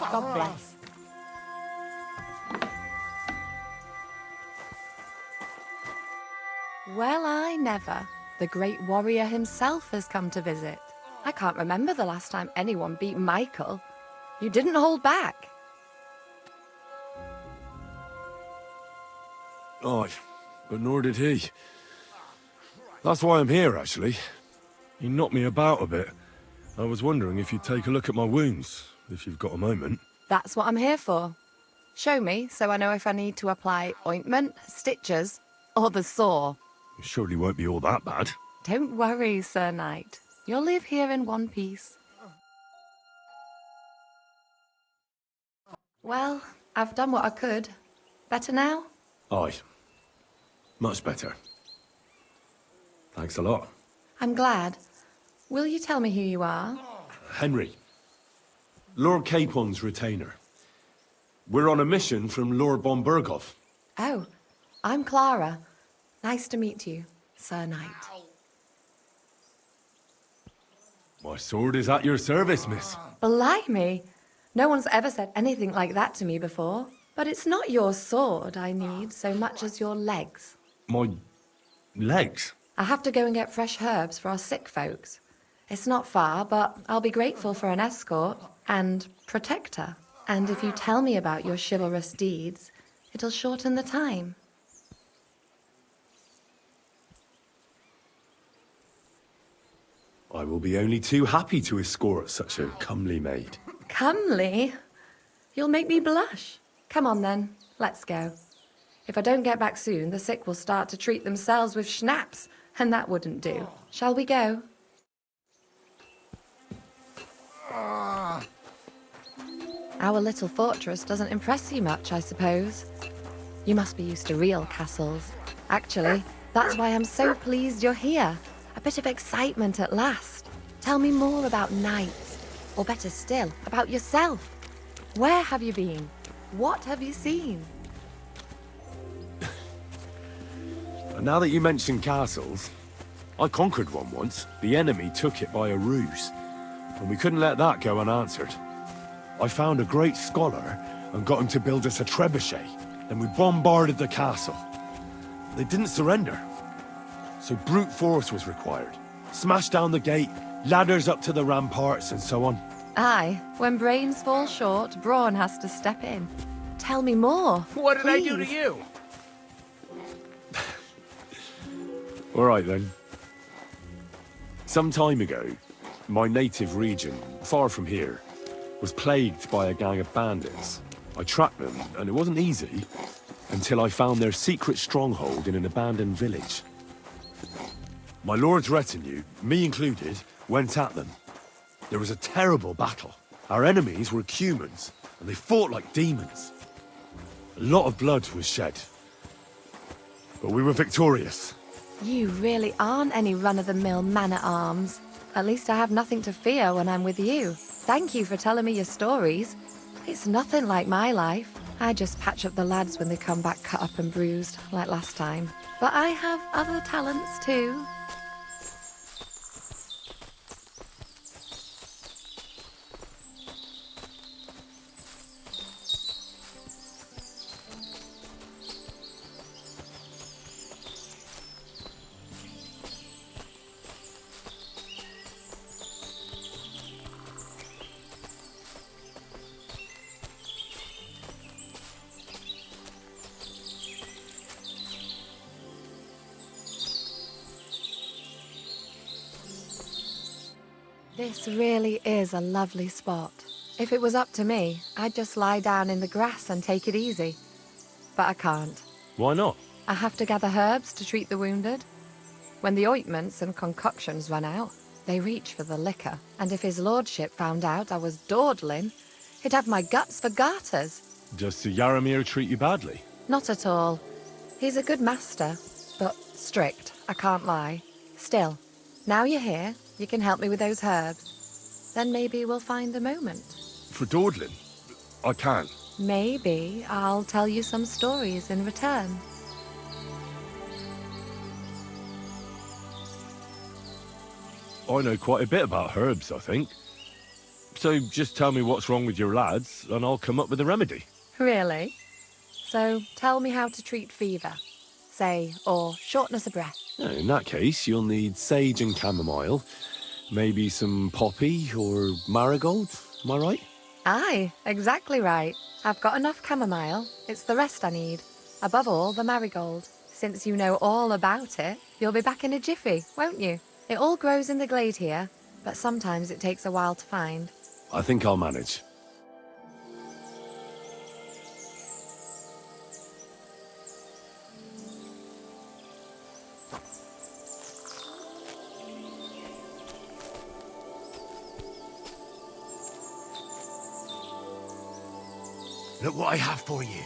God bless. Well, I never. The great warrior himself has come to visit. I can't remember the last time anyone beat Michael. You didn't hold back. Aye, but nor did he. That's why I'm here, actually. He knocked me about a bit. I was wondering if you'd take a look at my wounds, if you've got a moment. That's what I'm here for. Show me so I know if I need to apply ointment, stitches, or the saw. It surely won't be all that bad. Don't worry, Sir Knight. You'll live here in one piece. Well, I've done what I could. Better now? Aye. Much better. Thanks a lot. I'm glad. Will you tell me who you are? Henry. Lord Capon's retainer. We're on a mission from Lord Bombergov. Oh, I'm Clara. Nice to meet you, Sir Knight. My sword is at your service, miss. Blimey! No one's ever said anything like that to me before. But it's not your sword I need so much as your legs. My legs? I have to go and get fresh herbs for our sick folks. It's not far, but I'll be grateful for an escort and protector. And if you tell me about your chivalrous deeds, it'll shorten the time. I will be only too happy to escort such a comely maid. Comely? You'll make me blush. Come on then, let's go. If I don't get back soon, the sick will start to treat themselves with schnapps, and that wouldn't do. Shall we go? Our little fortress doesn't impress you much, I suppose. You must be used to real castles. Actually, that's why I'm so pleased you're here. A bit of excitement at last. Tell me more about knights, or better still, about yourself. Where have you been? What have you seen? And now that you mention castles, I conquered one once. The enemy took it by a ruse, and we couldn't let that go unanswered. I found a great scholar and got him to build us a trebuchet. Then we bombarded the castle. They didn't surrender, so brute force was required. Smashed down the gate, ladders up to the ramparts, and so on. Aye, when brains fall short, brawn has to step in. Tell me more. What did I do to please. you? All right, then. Some time ago, my native region, far from here, was plagued by a gang of bandits. I tracked them, and it wasn't easy, until I found their secret stronghold in an abandoned village. My lord's retinue, me included, went at them. There was a terrible battle. Our enemies were humans, and they fought like demons. A lot of blood was shed, but we were victorious. You really aren't any run-of-the-mill man-at-arms. At least I have nothing to fear when I'm with you. Thank you for telling me your stories. It's nothing like my life. I just patch up the lads when they come back cut up and bruised, like last time. But I have other talents too. This really is a lovely spot. If it was up to me, I'd just lie down in the grass and take it easy. But I can't. Why not? I have to gather herbs to treat the wounded. When the ointments and concoctions run out, they reach for the liquor. And if his lordship found out I was dawdling, he'd have my guts for garters. Does Sir Yaramir treat you badly? Not at all. He's a good master, but strict, I can't lie. Still, now you're here, you can help me with those herbs. Then maybe we'll find a moment. For dawdling? I can. Maybe I'll tell you some stories in return. I know quite a bit about herbs, I think. So just tell me what's wrong with your lads, and I'll come up with a remedy. Really? So tell me how to treat fever, say, or shortness of breath. In that case, you'll need sage and chamomile, maybe some poppy or marigold, am I right? Aye, exactly right. I've got enough chamomile. It's the rest I need. Above all, the marigold. Since you know all about it, you'll be back in a jiffy, won't you? It all grows in the glade here, but sometimes it takes a while to find. I think I'll manage. Look what I have for you.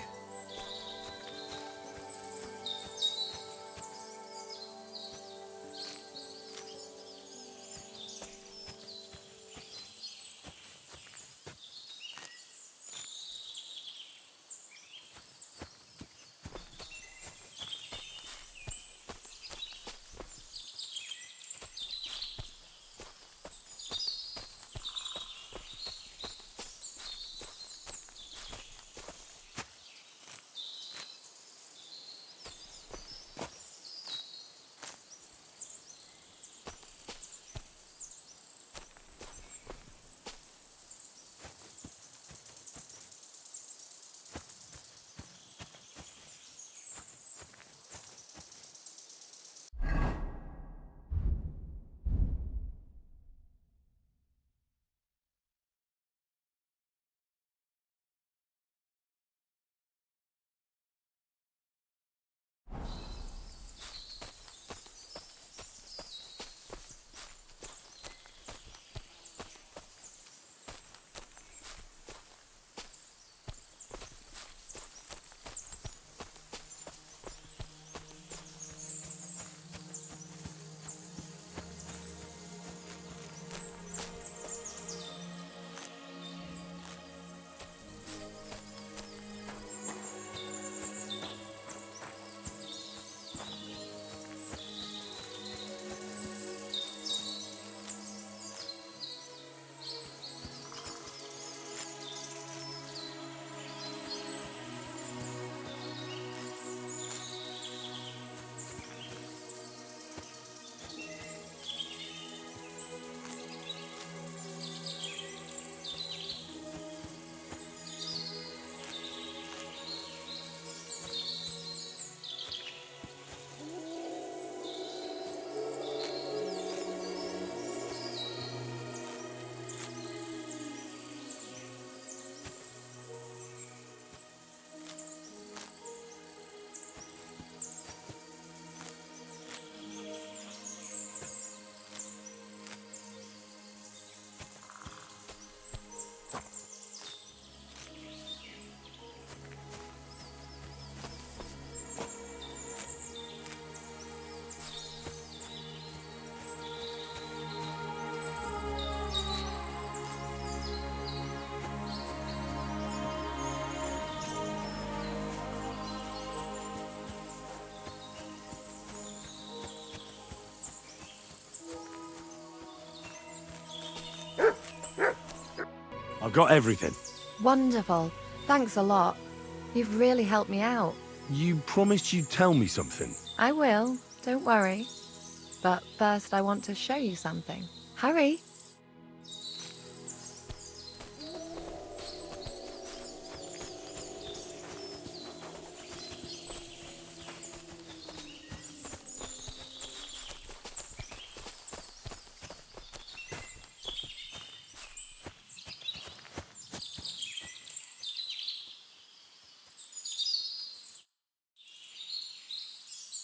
I've got everything. Wonderful. Thanks a lot. You've really helped me out. You promised you'd tell me something. I will, don't worry. But first I want to show you something. Hurry!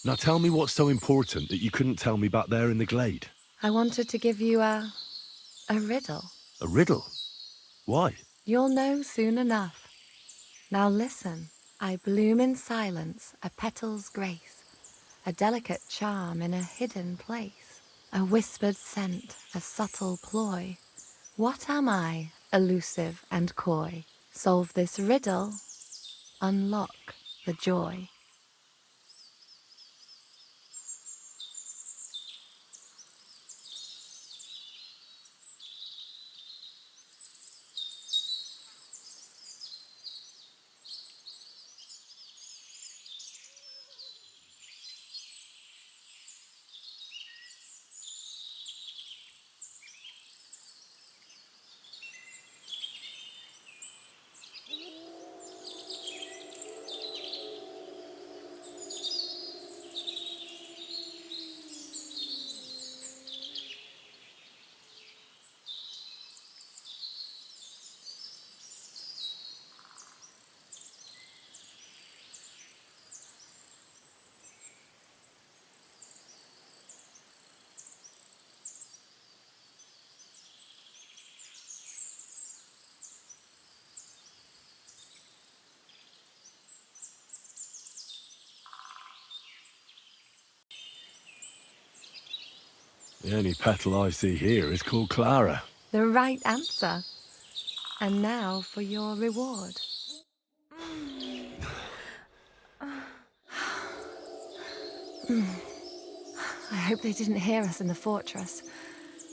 Now tell me what's so important that you couldn't tell me back there in the glade. I wanted to give you a riddle. A riddle? Why? You'll know soon enough. Now listen. I bloom in silence, a petal's grace, a delicate charm in a hidden place, a whispered scent, a subtle ploy. What am I, elusive and coy? Solve this riddle, unlock the joy. The only petal I see here is called Clara. The right answer. And now for your reward. I hope they didn't hear us in the fortress.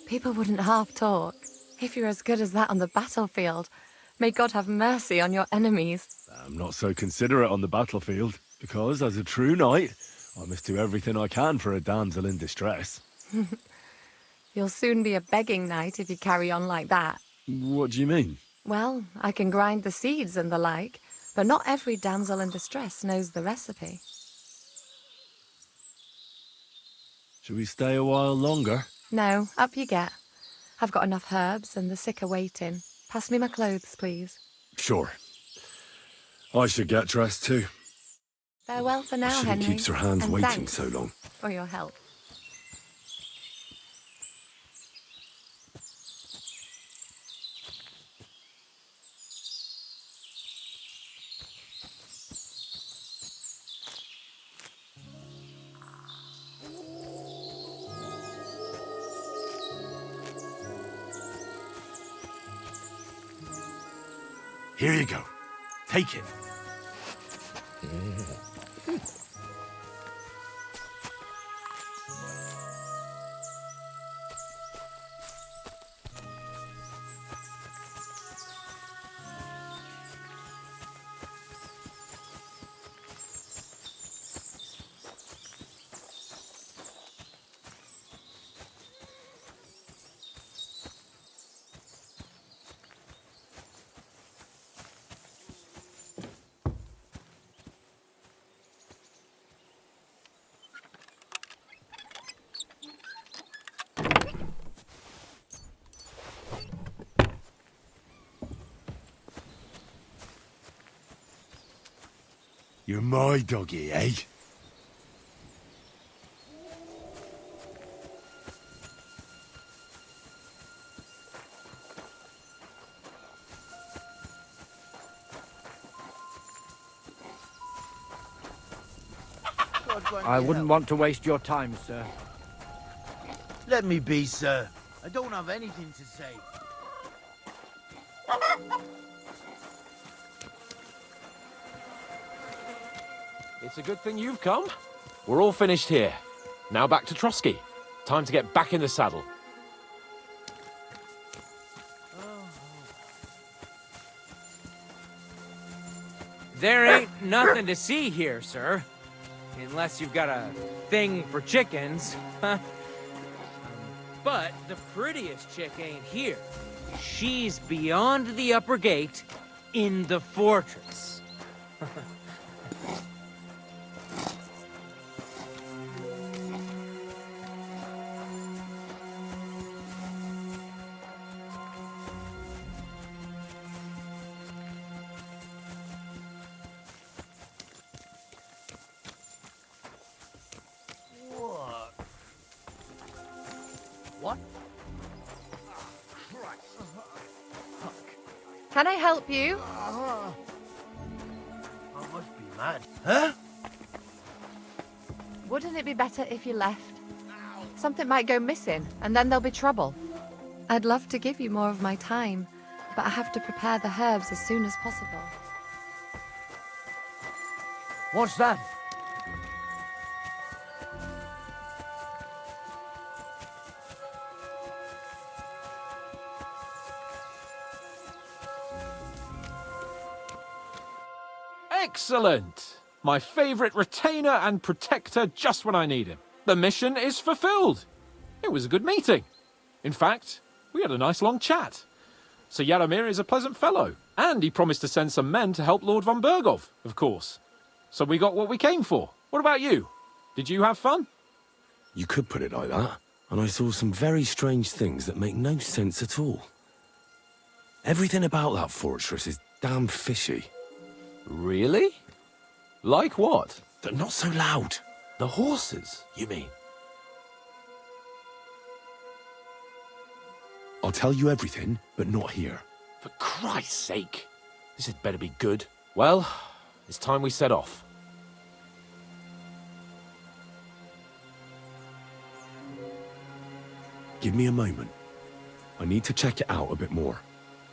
People wouldn't half talk. If you're as good as that on the battlefield, may God have mercy on your enemies. I'm not so considerate on the battlefield, because as a true knight, I must do everything I can for a damsel in distress. You'll soon be a begging knight if you carry on like that. What do you mean? Well, I can grind the seeds and the like, but not every damsel in distress knows the recipe. Shall we stay a while longer? No, up you get. I've got enough herbs and the sick are waiting. Pass me my clothes, please. Sure. I should get dressed too. Farewell for now, Shouldn't Henry. keep her hands and waiting thanks so long. for your help. Here you go. Take it. You're my doggy, eh? I wouldn't want to waste your time, sir. Let me be, sir. I don't have anything to say. It's a good thing you've come. We're all finished here. Now back to Trotsky. Time to get back in the saddle. There ain't nothing to see here, sir. Unless you've got a thing for chickens. But the prettiest chick ain't here. She's beyond the upper gate in the fortress. What? Can I help you? I must be mad. Huh? Wouldn't it be better if you left? Something might go missing, and then there'll be trouble. I'd love to give you more of my time, but I have to prepare the herbs as soon as possible. What's that? Excellent! My favorite retainer and protector just when I need him. The mission is fulfilled. It was a good meeting. In fact, we had a nice long chat. Sir Yaromir is a pleasant fellow, and he promised to send some men to help Lord von Bergov, of course. So we got what we came for. What about you? Did you have fun? You could put it like that. And I saw some very strange things that make no sense at all. Everything about that fortress is damn fishy. Really? Like what? They're not so loud. The horses, you mean? I'll tell you everything, but not here. For Christ's sake. This had better be good. Well, it's time we set off. Give me a moment. I need to check it out a bit more.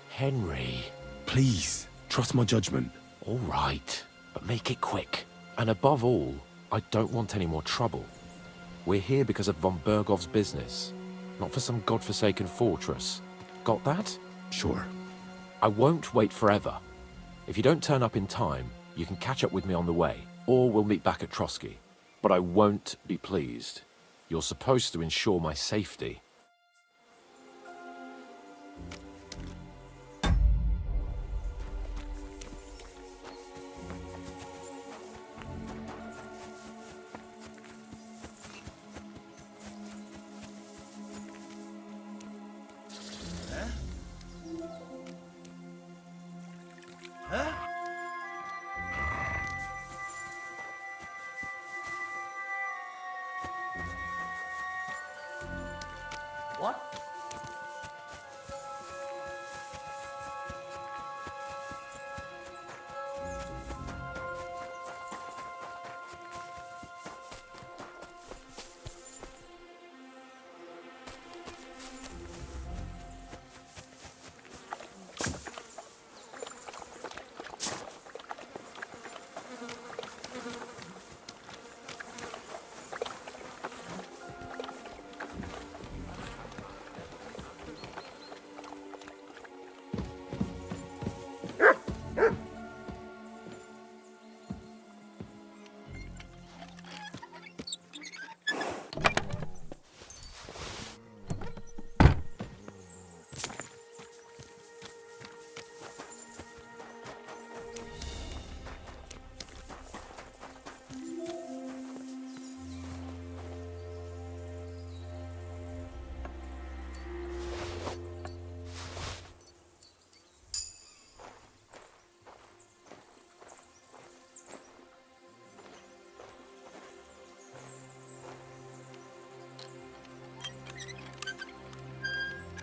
Henry. Please, trust my judgment. All right, but make it quick. And above all, I don't want any more trouble. We're here because of von Bergov's business, not for some godforsaken fortress. Got that? Sure. I won't wait forever. If you don't turn up in time, you can catch up with me on the way, or we'll meet back at Trotsky. But I won't be pleased. You're supposed to ensure my safety. What?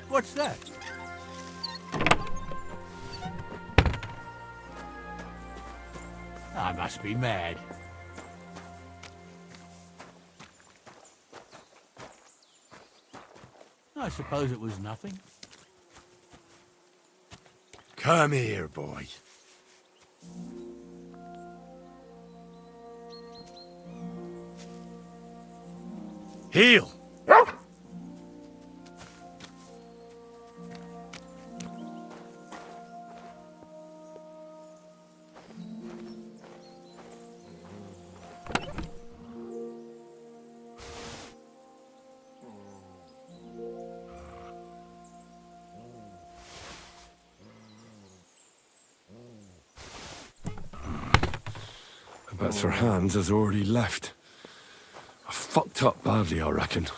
What's that? I must be mad. I suppose it was nothing. Come here, boy. Heel! But Sir Hans has already left. I fucked up badly, I reckon.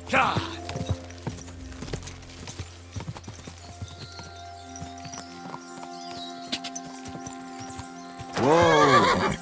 God! Whoa!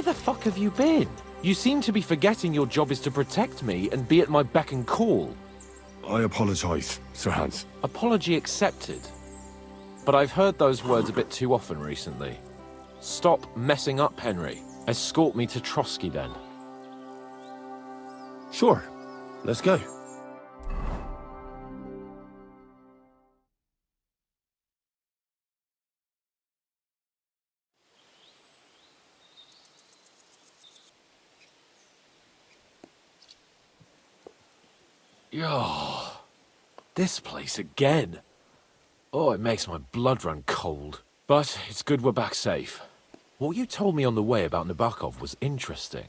the fuck have you been? You seem to be forgetting your job is to protect me and be at my beck and call. I apologize, Sir Hans. Apology accepted. But I've heard those words a bit too often recently. Stop messing up, Henry. Escort me to Trotsky, then. Sure. Let's go. Yo, this place again. Oh, it makes my blood run cold. But it's good we're back safe. What you told me on the way about Nabokov was interesting.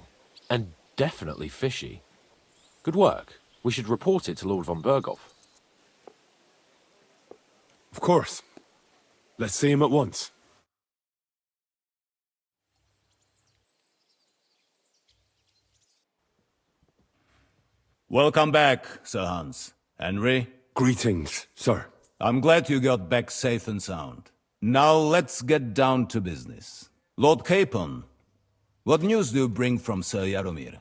And definitely fishy. Good work. We should report it to Lord von Berghoff. Of course. Let's see him at once. Welcome back, Sir Hans. Henry, Greetings, sir. I'm glad you got back safe and sound. Now let's get down to business. Lord Capon, what news do you bring from Sir Yaromir?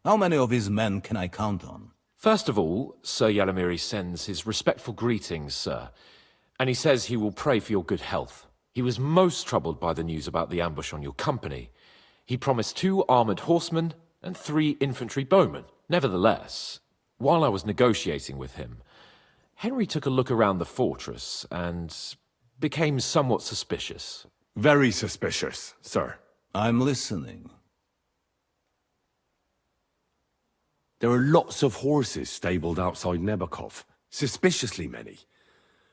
How many of his men can I count on? First of all, Sir Yaromir sends his respectful greetings, sir. And he says he will pray for your good health. He was most troubled by the news about the ambush on your company. He promised 2 armored horsemen and 3 infantry bowmen. Nevertheless, while I was negotiating with him, Henry took a look around the fortress and became somewhat suspicious. Very suspicious, sir. I'm listening. There are lots of horses stabled outside Nebakov. Suspiciously many.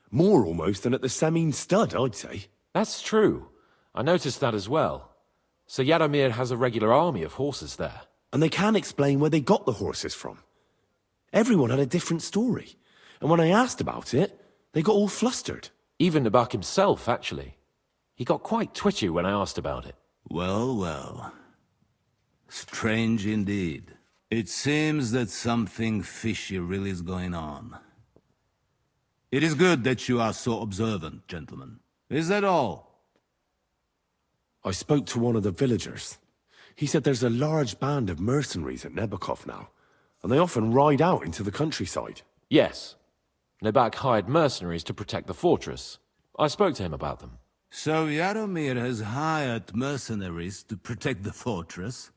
More almost than at the Semine stud, I'd say. That's true. I noticed that as well. Sir Yaromir has a regular army of horses there. And they can't explain where they got the horses from. Everyone had a different story. And when I asked about it, they got all flustered. Even Nabak himself, actually. He got quite twitchy when I asked about it. Well, well. Strange indeed. It seems that something fishy really is going on. It is good that you are so observant, gentlemen. Is that all? I spoke to one of the villagers. He said there's a large band of mercenaries at Nebakov now, and they often ride out into the countryside. Yes. Nabak hired mercenaries to protect the fortress. I spoke to him about them. So Yaromir has hired mercenaries to protect the fortress?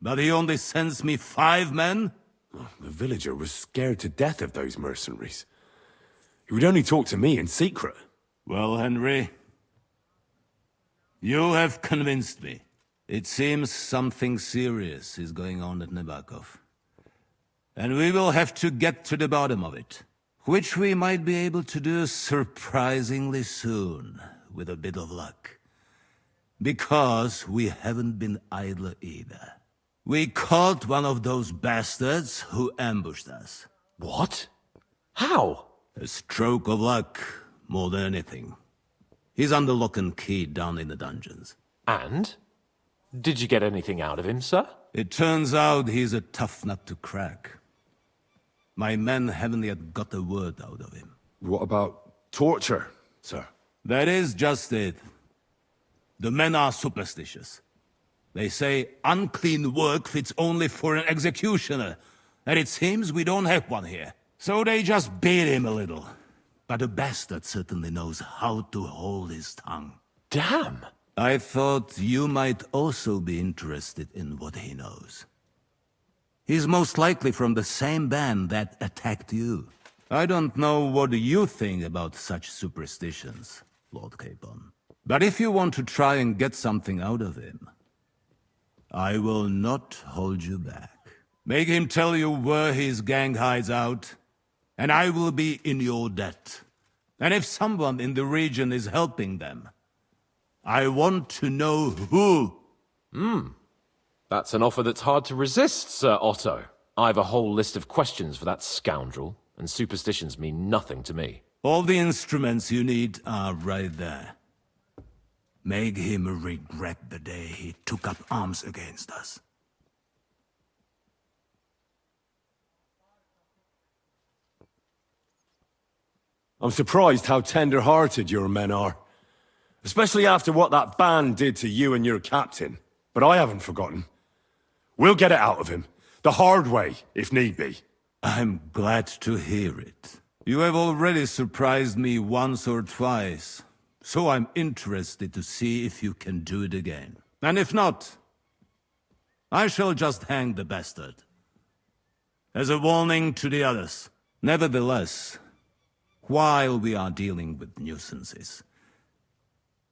But he only sends me 5 men? The villager was scared to death of those mercenaries. He would only talk to me in secret. Well, Henry, you have convinced me. It seems something serious is going on at Nabokov. And we will have to get to the bottom of it. Which we might be able to do surprisingly soon, with a bit of luck. Because we haven't been idle either. We caught one of those bastards who ambushed us. What? How? A stroke of luck, more than anything. He's under lock and key down in the dungeons. And? Did you get anything out of him, sir? It turns out he's a tough nut to crack. My men haven't yet got a word out of him. What about torture, sir? That is just it. The men are superstitious. They say unclean work fits only for an executioner, and it seems we don't have one here. So they just beat him a little. But the bastard certainly knows how to hold his tongue. Damn! I thought you might also be interested in what he knows. He's most likely from the same band that attacked you. I don't know what you think about such superstitions, Lord Capon. But if you want to try and get something out of him, I will not hold you back. Make him tell you where his gang hides out, and I will be in your debt. And if someone in the region is helping them, I want to know who. That's an offer that's hard to resist, Sir Otto. I have a whole list of questions for that scoundrel, and superstitions mean nothing to me. All the instruments you need are right there. Make him regret the day he took up arms against us. I'm surprised how tender-hearted your men are. Especially after what that band did to you and your captain. but I haven't forgotten. We'll get it out of him. The hard way, if need be. I'm glad to hear it. You have already surprised me once or twice, so I'm interested to see if you can do it again. And if not, I shall just hang the bastard. As a warning to the others. Nevertheless, while we are dealing with nuisances,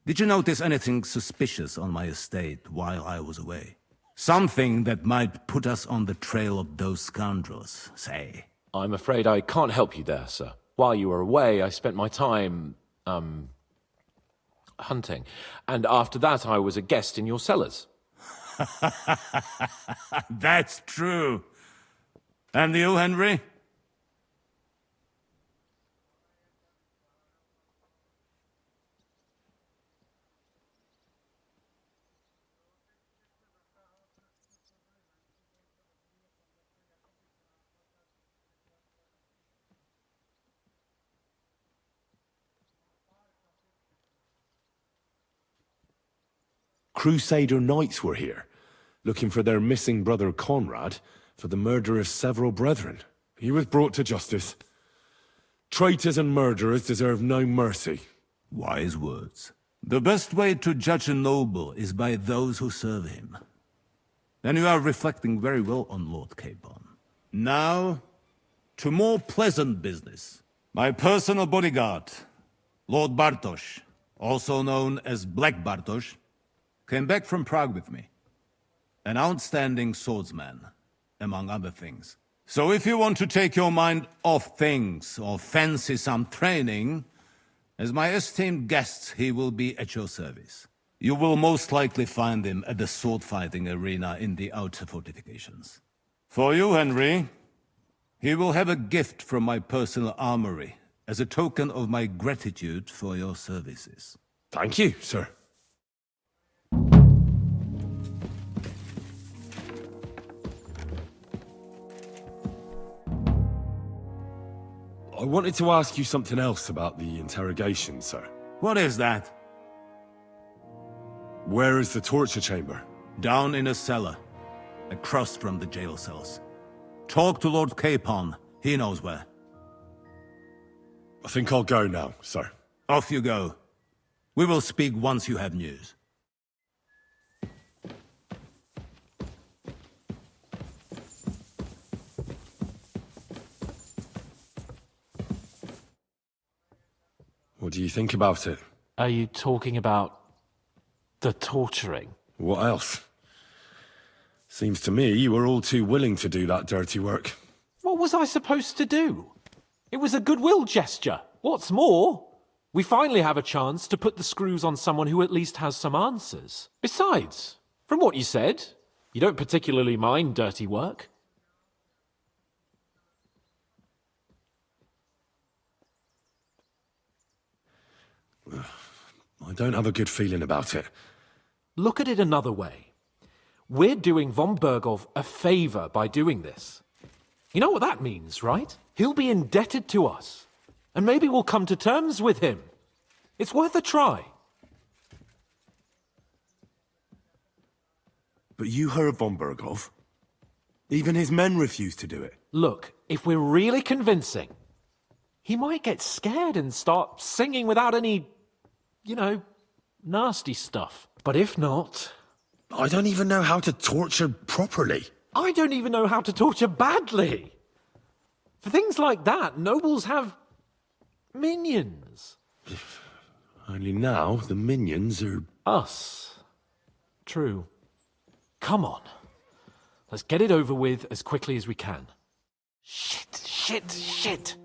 did you notice anything suspicious on my estate while I was away? Something that might put us on the trail of those scoundrels, say. I'm afraid I can't help you there, sir. While you were away, I spent my time, hunting. And after that, I was a guest in your cellars. That's true. And you, Henry? Crusader knights were here, looking for their missing brother Conrad for the murder of several brethren. He was brought to justice. Traitors and murderers deserve no mercy. Wise words. The best way to judge a noble is by those who serve him. And you are reflecting very well on Lord Capon. Now, to more pleasant business. My personal bodyguard, Lord Bartosz, also known as Black Bartosz, came back from Prague with me. An outstanding swordsman, among other things. So if you want to take your mind off things or fancy some training, as my esteemed guest, he will be at your service. You will most likely find him at the sword-fighting arena in the outer fortifications. For you, Henry, he will have a gift from my personal armory as a token of my gratitude for your services. Thank you, sir. I wanted to ask you something else about the interrogation, sir. What is that? Where is the torture chamber? Down in a cellar, across from the jail cells. Talk to Lord Capon. He knows where. I think I'll go now, sir. Off you go. We will speak once you have news. What do you think about it? Are you talking about the torturing? What else? Seems to me you were all too willing to do that dirty work. What was I supposed to do? It was a goodwill gesture. What's more, we finally have a chance to put the screws on someone who at least has some answers. Besides, from what you said, you don't particularly mind dirty work. I don't have a good feeling about it. Look at it another way. We're doing von Bergov a favor by doing this. You know what that means, right? He'll be indebted to us. And maybe we'll come to terms with him. It's worth a try. But you heard von Bergov. Even his men refused to do it. Look, if we're really convincing, he might get scared and start singing without any, nasty stuff. But if not... I don't even know how to torture properly. I don't even know how to torture badly. For things like that, nobles have minions. Only now the minions are... Us. True. Come on. Let's get it over with as quickly as we can. Shit.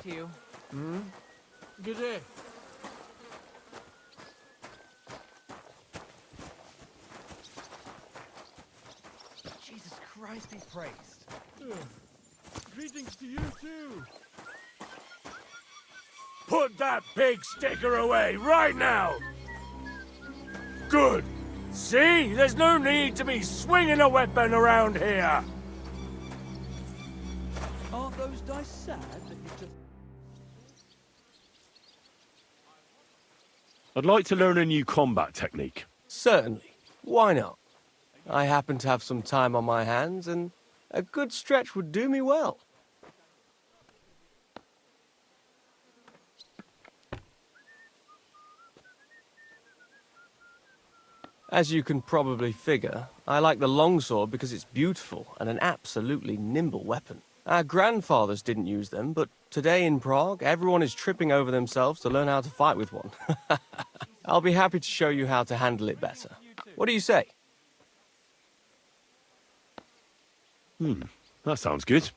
you. Good day. Jesus Christ be praised. Greetings to you too. Put that big sticker away right now! Good! See? There's no need to be swinging a weapon around here! Aren't those dice sad that you just... I'd like to learn a new combat technique. Certainly. Why not? I happen to have some time on my hands, and a good stretch would do me well. As you can probably figure, I like the longsword because it's beautiful and an absolutely nimble weapon. Our grandfathers didn't use them, but today in Prague, everyone is tripping over themselves to learn how to fight with one. I'll be happy to show you how to handle it better. What do you say? That sounds good.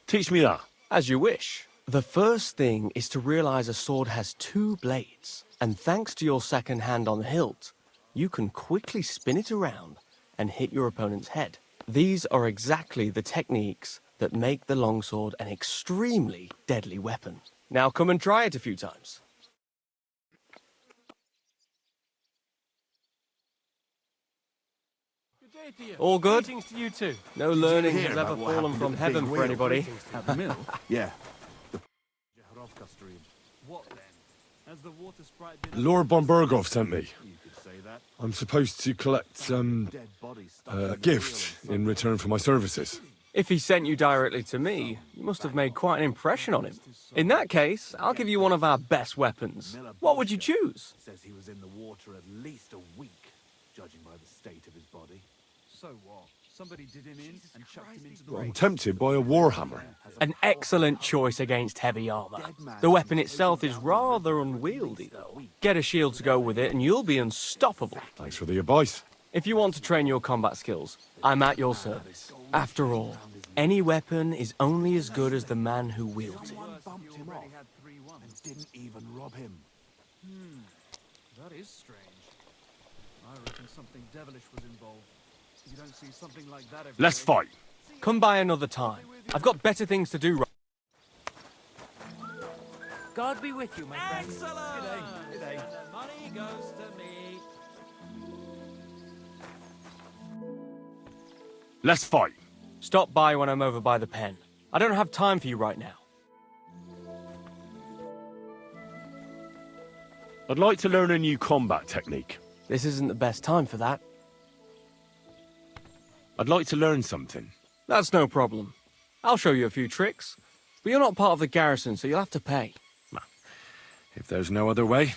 Teach me that. As you wish. The first thing is to realize a sword has two blades, and thanks to your second hand on the hilt, you can quickly spin it around and hit your opponent's head. These are exactly the techniques that make the longsword an extremely deadly weapon. Now come and try it a few times. Good day to you. All good? Greetings to you too. No learning hear has ever about what fallen happened from at the heaven big for wheel? anybody. At the mill? Yeah. What then? Has the water sprite been... Lord Bombergov sent me. You could say that. I'm supposed to collect, Dead bodies stuck a gift in return for my services. If he sent you directly to me, you must have made quite an impression on him. In that case, I'll give you one of our best weapons. What would you choose? Says he was in the water at least a week, judging by the state of his body. So what? Somebody did him in and chucked him into the I'm tempted by a warhammer. An excellent choice against heavy armor. The weapon itself is rather unwieldy, though. Get a shield to go with it, and you'll be unstoppable. Thanks for the advice. If you want to train your combat skills, I'm at your service. After all, any weapon is only as good as the man who wields it. bumped him off and didn't even rob him. That is strange. I reckon something devilish was involved. You don't see something like that every Let's day. fight. Come by another time. I've got better things to do. God be with you, my friend. Excellent! G'day. The money goes to me. Let's fight. Stop by when I'm over by the pen. I don't have time for you right now. I'd like to learn a new combat technique. This isn't the best time for that. I'd like to learn something. That's no problem. I'll show you a few tricks. But you're not part of the garrison, so you'll have to pay. If there's no other way.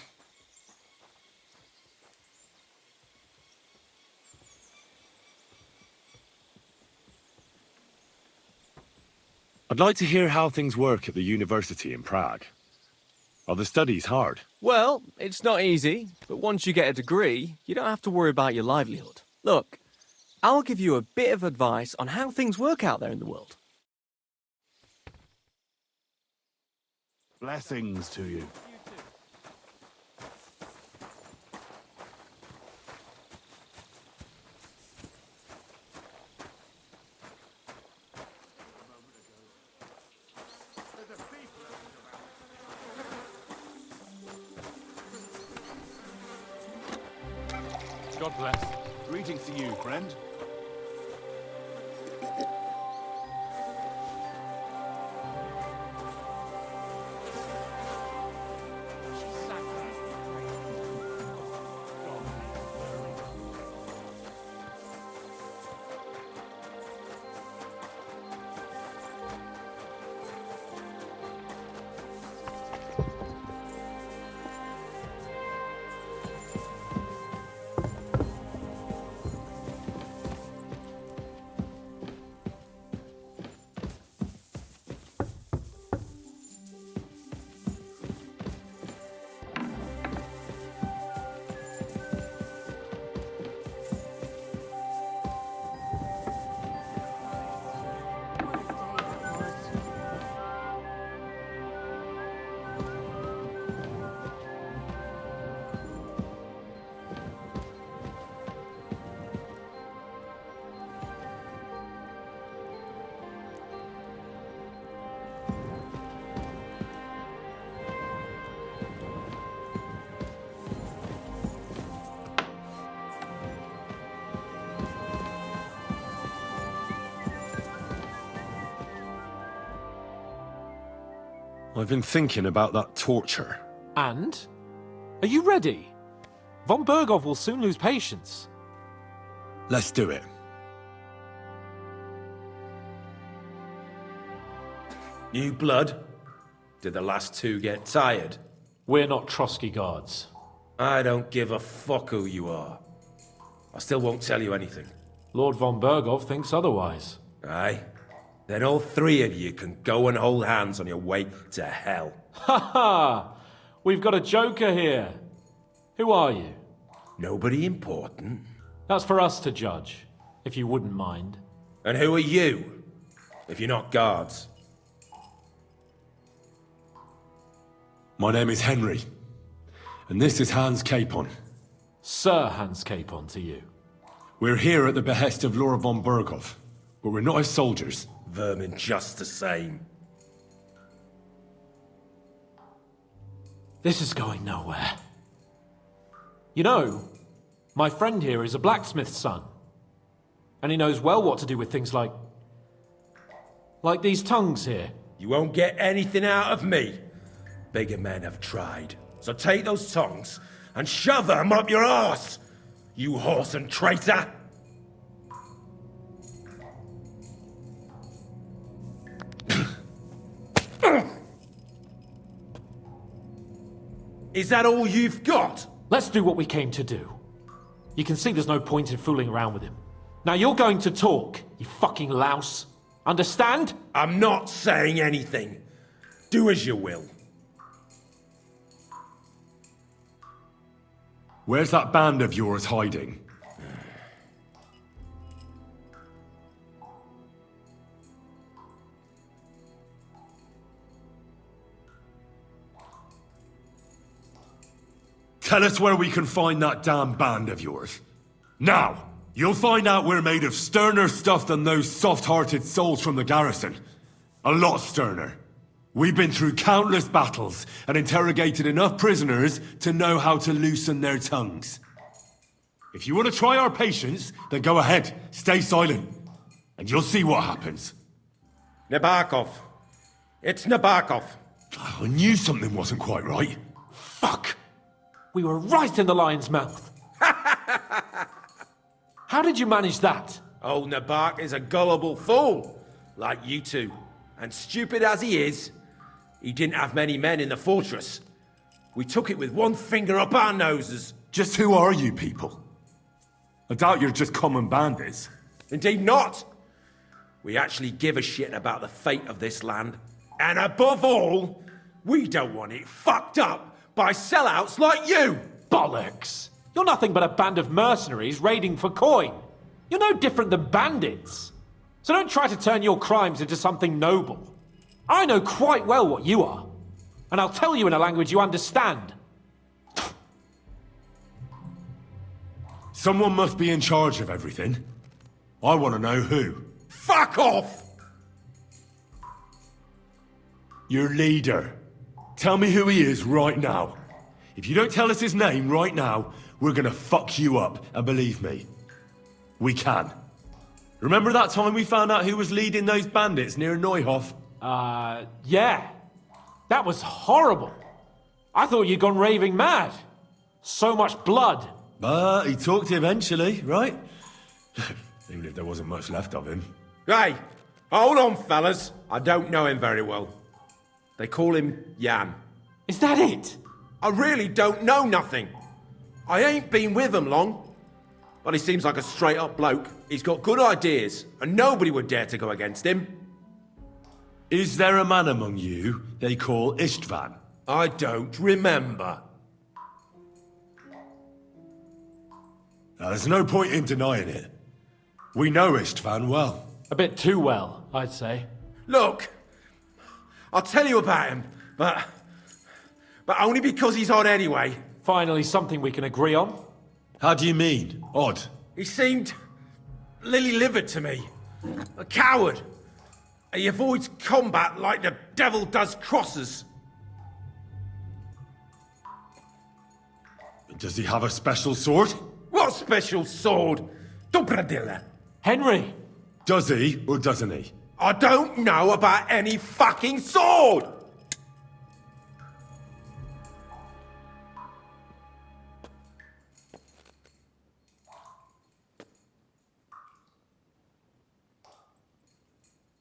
I'd like to hear how things work at the university in Prague. Are the studies hard? Well, it's not easy, but once you get a degree, you don't have to worry about your livelihood. Look, I'll give you a bit of advice on how things work out there in the world. Blessings to you. God bless. Greetings to you, friend. I've been thinking about that torture. And? Are you ready? Von Bergov will soon lose patience. Let's do it. New blood? Did the last two get tired? We're not Trotsky guards. I don't give a fuck who you are. I still won't tell you anything. Lord von Bergov thinks otherwise. Aye? Then all three of you can go and hold hands on your way to hell. Ha ha! We've got a joker here. Who are you? Nobody important. That's for us to judge, if you wouldn't mind. And who are you, if you're not guards? My name is Henry, and this is Hans Capon. Sir Hans Capon to you. We're here at the behest of Laura von Bergov, but we're not his soldiers. Vermin just the same. This is going nowhere. You know, my friend here is a blacksmith's son. And he knows well what to do with things like these tongues here. You won't get anything out of me. Bigger men have tried. So take those tongues and shove them up your arse, you horse and traitor! Is that all you've got? Let's do what we came to do. You can see there's no point in fooling around with him. Now you're going to talk, you fucking louse. Understand? I'm not saying anything. Do as you will. Where's that band of yours hiding? Tell us where we can find that damn band of yours. Now! You'll find out we're made of sterner stuff than those soft-hearted souls from the garrison. A lot sterner. We've been through countless battles and interrogated enough prisoners to know how to loosen their tongues. If you want to try our patience, then go ahead, stay silent, and you'll see what happens. Nabokov. It's Nabokov. I knew something wasn't quite right. Fuck! We were right in the lion's mouth. How did you manage that? Old Nabok is a gullible fool, like you two. And stupid as he is, he didn't have many men in the fortress. We took it with one finger up our noses. Just who are you people? I doubt you're just common bandits. Indeed not. We actually give a shit about the fate of this land. And above all, we don't want it fucked up by sellouts like you! Bollocks! You're nothing but a band of mercenaries raiding for coin. You're no different than bandits. So don't try to turn your crimes into something noble. I know quite well what you are. And I'll tell you in a language you understand. Someone must be in charge of everything. I want to know who. Fuck off! Your leader. Tell me who he is right now. If you don't tell us his name right now, we're gonna fuck you up, and believe me, we can. Remember that time we found out who was leading those bandits near Neuhof? Yeah. That was horrible. I thought you'd gone raving mad. So much blood. But he talked eventually, right? Even if there wasn't much left of him. Hey, hold on, fellas. I don't know him very well. They call him Jan. Is that it? I really don't know nothing. I ain't been with him long. But he seems like a straight-up bloke. He's got good ideas, and nobody would dare to go against him. Is there a man among you they call Istvan? I don't remember. Now, there's no point in denying it. We know Istvan well. A bit too well, I'd say. Look, I'll tell you about him, but only because he's odd anyway. Finally, something we can agree on. How do you mean, odd? He seemed lily-livered to me. A coward. He avoids combat like the devil does crosses. Does he have a special sword? What special sword? Dobradilla. Henry! Does he, or doesn't he? I don't know about any fucking sword!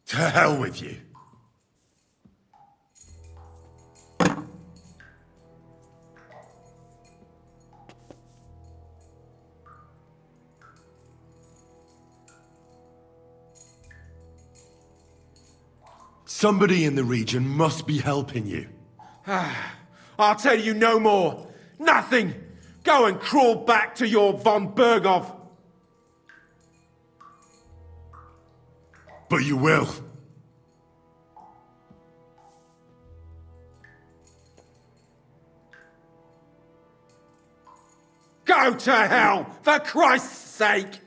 To hell with you. Somebody in the region must be helping you. I'll tell you no more. Nothing. Go and crawl back to your von Berghoff. But you will. Go to hell, for Christ's sake!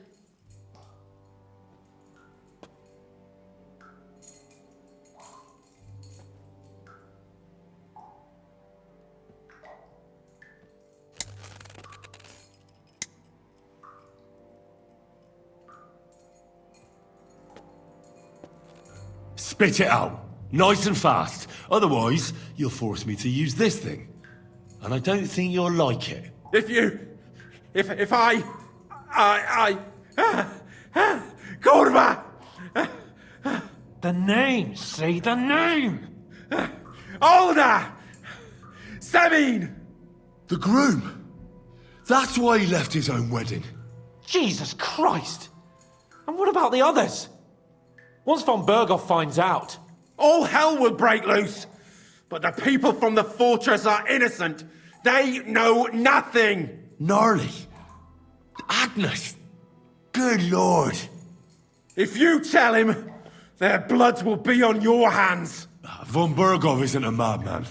Spit it out. Nice and fast. Otherwise, you'll force me to use this thing. And I don't think you'll like it. If I... Kurva! The name, say the name! Older! Sabine! The groom. That's why he left his own wedding. Jesus Christ! And what about the others? Once von Berghoff finds out... All hell will break loose! But the people from the fortress are innocent! They know nothing! Gnarly. Agnes. Good lord. If you tell him, their blood will be on your hands! Von Berghoff isn't a madman.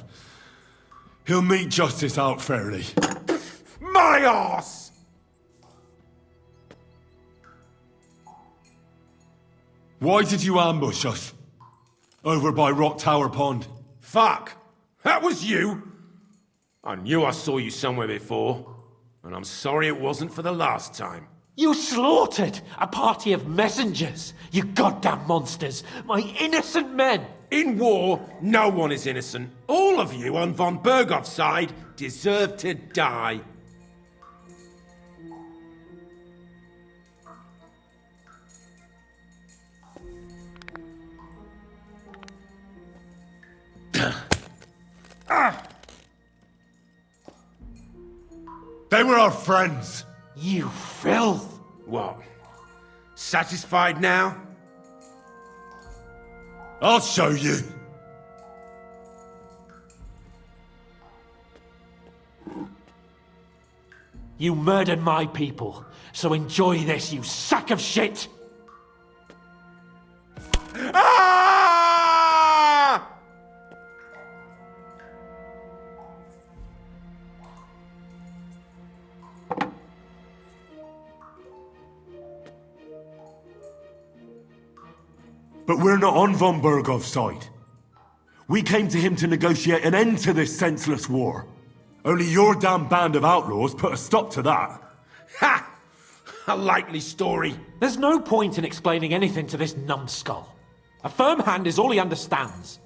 He'll mete justice out fairly. My arse! Why did you ambush us? Over by Rock Tower Pond. Fuck! That was you! I knew I saw you somewhere before, and I'm sorry it wasn't for the last time. You slaughtered a party of messengers, you goddamn monsters, my innocent men! In war, no one is innocent. All of you on von Berghoff's side deserve to die. They were our friends. You filth! What? Satisfied now? I'll show you. You murdered my people, so enjoy this, you sack of shit! Ah! But we're not on von Berghoff's side. We came to him to negotiate an end to this senseless war. Only your damn band of outlaws put a stop to that. Ha! A likely story. There's no point in explaining anything to this numbskull. A firm hand is all he understands.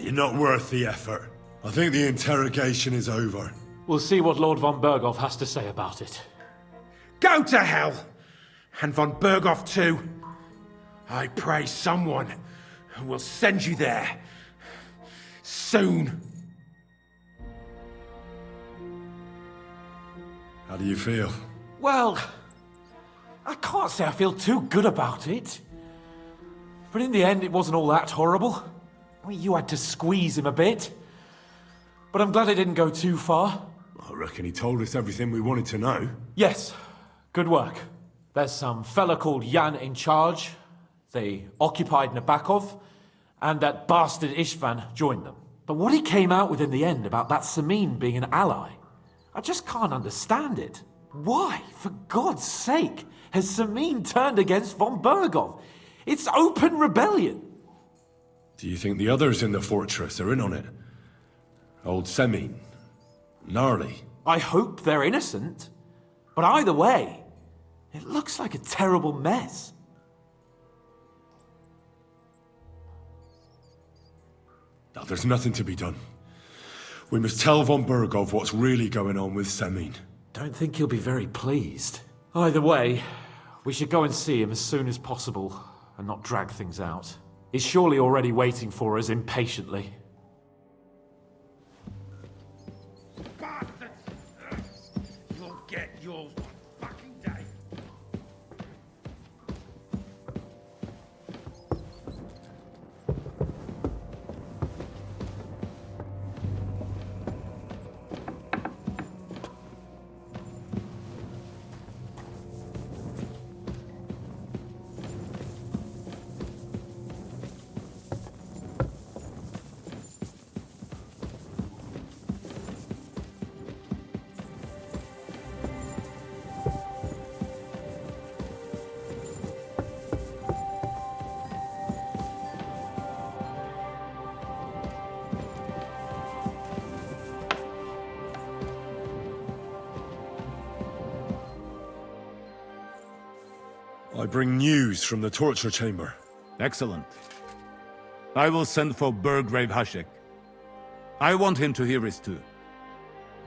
You're not worth the effort. I think the interrogation is over. We'll see what Lord von Berghoff has to say about it. Go to hell! And von Berghoff too. I pray someone will send you there. Soon. How do you feel? Well, I can't say I feel too good about it. But in the end, it wasn't all that horrible. I mean, you had to squeeze him a bit. But I'm glad it didn't go too far. I reckon he told us everything we wanted to know. Yes, good work. There's some fella called Jan in charge. They occupied Nabakov, and that bastard Istvan joined them. But what he came out with in the end about that Samin being an ally, I just can't understand it. Why, for God's sake, has Samin turned against von Berghoff? It's open rebellion. Do you think the others in the fortress are in on it? Old Semin? Gnarly? I hope they're innocent. But either way, it looks like a terrible mess. Now, there's nothing to be done. We must tell von Berghoff what's really going on with Semin. Don't think he'll be very pleased. Either way, we should go and see him as soon as possible and not drag things out. He's surely already waiting for us impatiently. Bastards! You'll get yours one fucking day. I bring news from the torture chamber. Excellent. I will send for Burgrave Hashek. I want him to hear it too.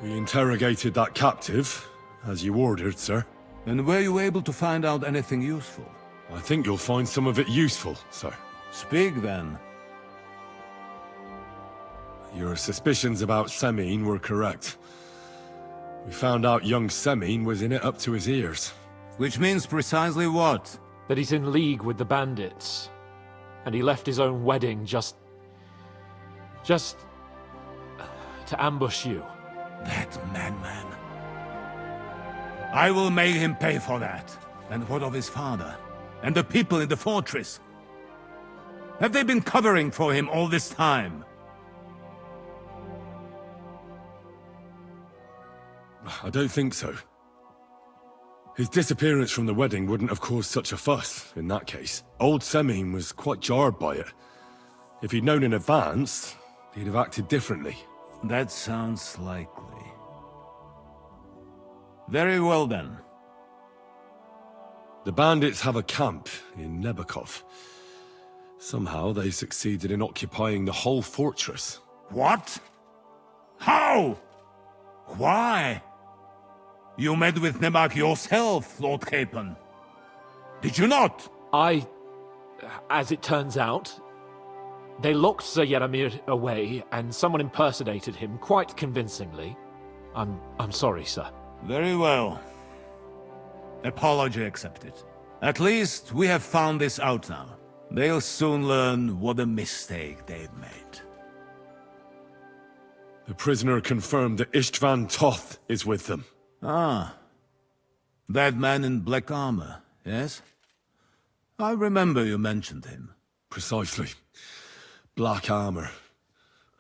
We interrogated that captive, as you ordered, sir. And were you able to find out anything useful? I think you'll find some of it useful, sir. Speak then. Your suspicions about Semine were correct. We found out young Semine was in it up to his ears. Which means precisely what? That he's in league with the bandits. And he left his own wedding just to ambush you. That madman. I will make him pay for that. And what of his father? And the people in the fortress? Have they been covering for him all this time? I don't think so. His disappearance from the wedding wouldn't have caused such a fuss, in that case. Old Semine was quite jarred by it. If he'd known in advance, he'd have acted differently. That sounds likely. Very well then. The bandits have a camp in Nebakov. Somehow they succeeded in occupying the whole fortress. What? How? Why? You met with Nebak yourself, Lord Capon. Did you not? As it turns out, they locked Sir Yaramir away, and someone impersonated him quite convincingly. I'm sorry, sir. Very well. Apology accepted. At least we have found this out now. They'll soon learn what a mistake they've made. The prisoner confirmed that Istvan Toth is with them. Ah. That man in black armor, yes? I remember you mentioned him. Precisely. Black armor.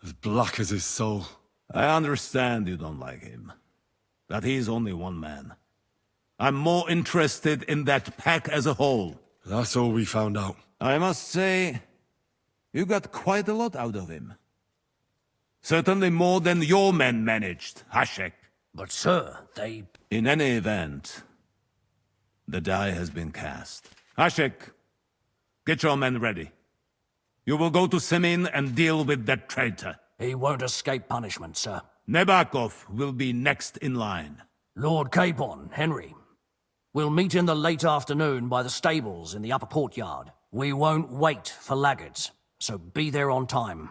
As black as his soul. I understand you don't like him. But he's only one man. I'm more interested in that pack as a whole. That's all we found out. I must say, you got quite a lot out of him. Certainly more than your men managed, Hashek. But sir, they... In any event, the die has been cast. Hashek, get your men ready. You will go to Semine and deal with that traitor. He won't escape punishment, sir. Nebakov will be next in line. Lord Capon, Henry. We'll meet in the late afternoon by the stables in the upper courtyard. We won't wait for laggards, so be there on time.